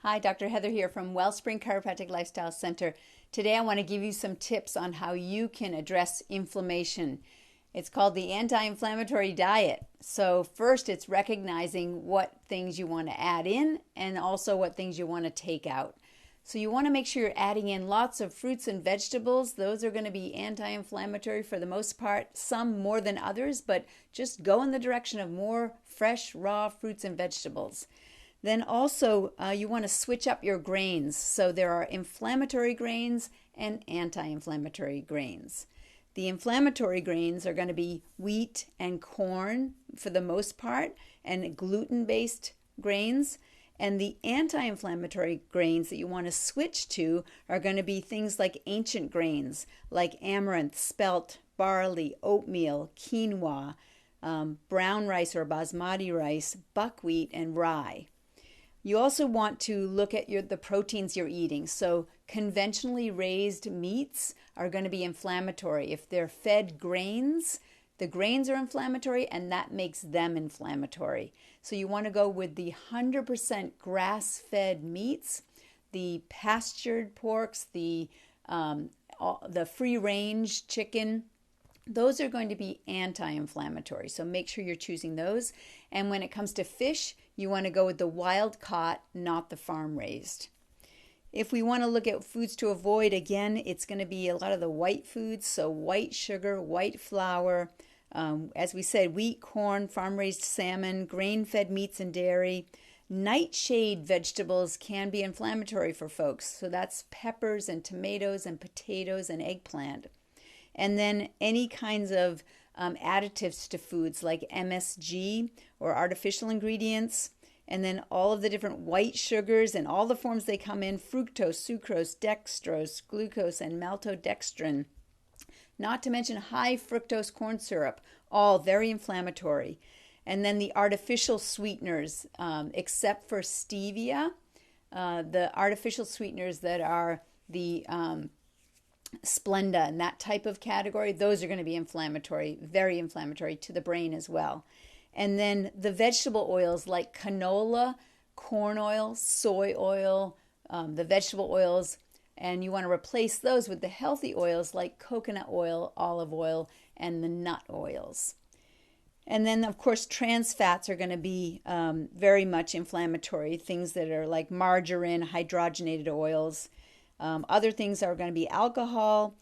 Hi, Dr. Heather here from Wellspring Chiropractic Lifestyle Center. Today I want to give you some tips on how you can address inflammation. It's called the anti-inflammatory diet. So first it's recognizing what things you want to add in and also what things you want to take out. So you want to make sure you're adding in lots of fruits and vegetables. Those are going to be anti-inflammatory for the most part, some more than others, but just go in the direction of more fresh, raw fruits and vegetables. Then also you want to switch up your grains. So there are inflammatory grains and anti-inflammatory grains. The inflammatory grains are going to be wheat and corn for the most part, and gluten-based grains. And the anti-inflammatory grains that you want to switch to are going to be things like ancient grains, like amaranth, spelt, barley, oatmeal, quinoa, brown rice or basmati rice, buckwheat, and rye. You also want to look at the proteins you're eating. So conventionally raised meats are going to be inflammatory. If they're fed grains, the grains are inflammatory and that makes them inflammatory. So you want to go with the 100% grass-fed meats, the pastured porks, the free-range chicken. Those are going to be anti-inflammatory, so make sure you're choosing those. And when it comes to fish, you want to go with the wild caught, not the farm raised. If we want to look at foods to avoid, again, it's going to be a lot of the white foods, so white sugar, white flour, as we said, wheat, corn, farm raised salmon, grain-fed meats and dairy. Nightshade vegetables can be inflammatory for folks, so that's peppers and tomatoes and potatoes and eggplant. And then any kinds of additives to foods like MSG or artificial ingredients, and then all of the different white sugars and all the forms they come in, fructose, sucrose, dextrose, glucose, and maltodextrin. Not to mention high fructose corn syrup, all very inflammatory. And then the artificial sweeteners, except for stevia, the artificial sweeteners that are the Splenda and that type of category, those are going to be inflammatory, very inflammatory to the brain as well. And then the vegetable oils like canola, corn oil, soy oil, the vegetable oils, and you want to replace those with the healthy oils like coconut oil, olive oil, and the nut oils. And then, of course, trans fats are going to be very much inflammatory, things that are like margarine, hydrogenated oils. Other things are going to be alcohol,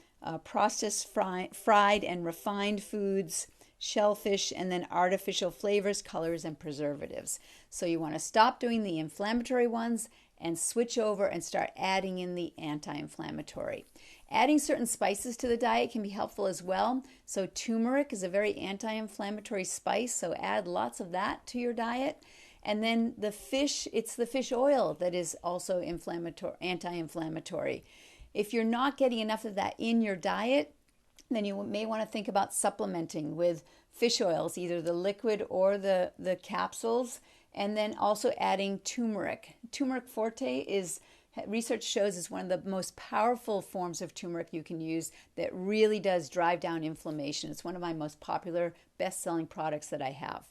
processed fried and refined foods, shellfish, and then artificial flavors, colors, and preservatives. So you want to stop doing the inflammatory ones and switch over and start adding in the anti-inflammatory. Adding certain spices to the diet can be helpful as well. So turmeric is a very anti-inflammatory spice, so add lots of that to your diet. And then the fish, it's the fish oil that is also anti-inflammatory. If you're not getting enough of that in your diet, then you may want to think about supplementing with fish oils, either the liquid or the capsules, and then also adding turmeric. Turmeric forte is, research shows, is one of the most powerful forms of turmeric you can use that really does drive down inflammation. It's one of my most popular, best-selling products that I have.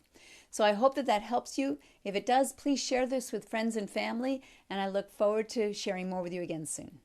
So I hope that that helps you. If it does, please share this with friends and family, and I look forward to sharing more with you again soon.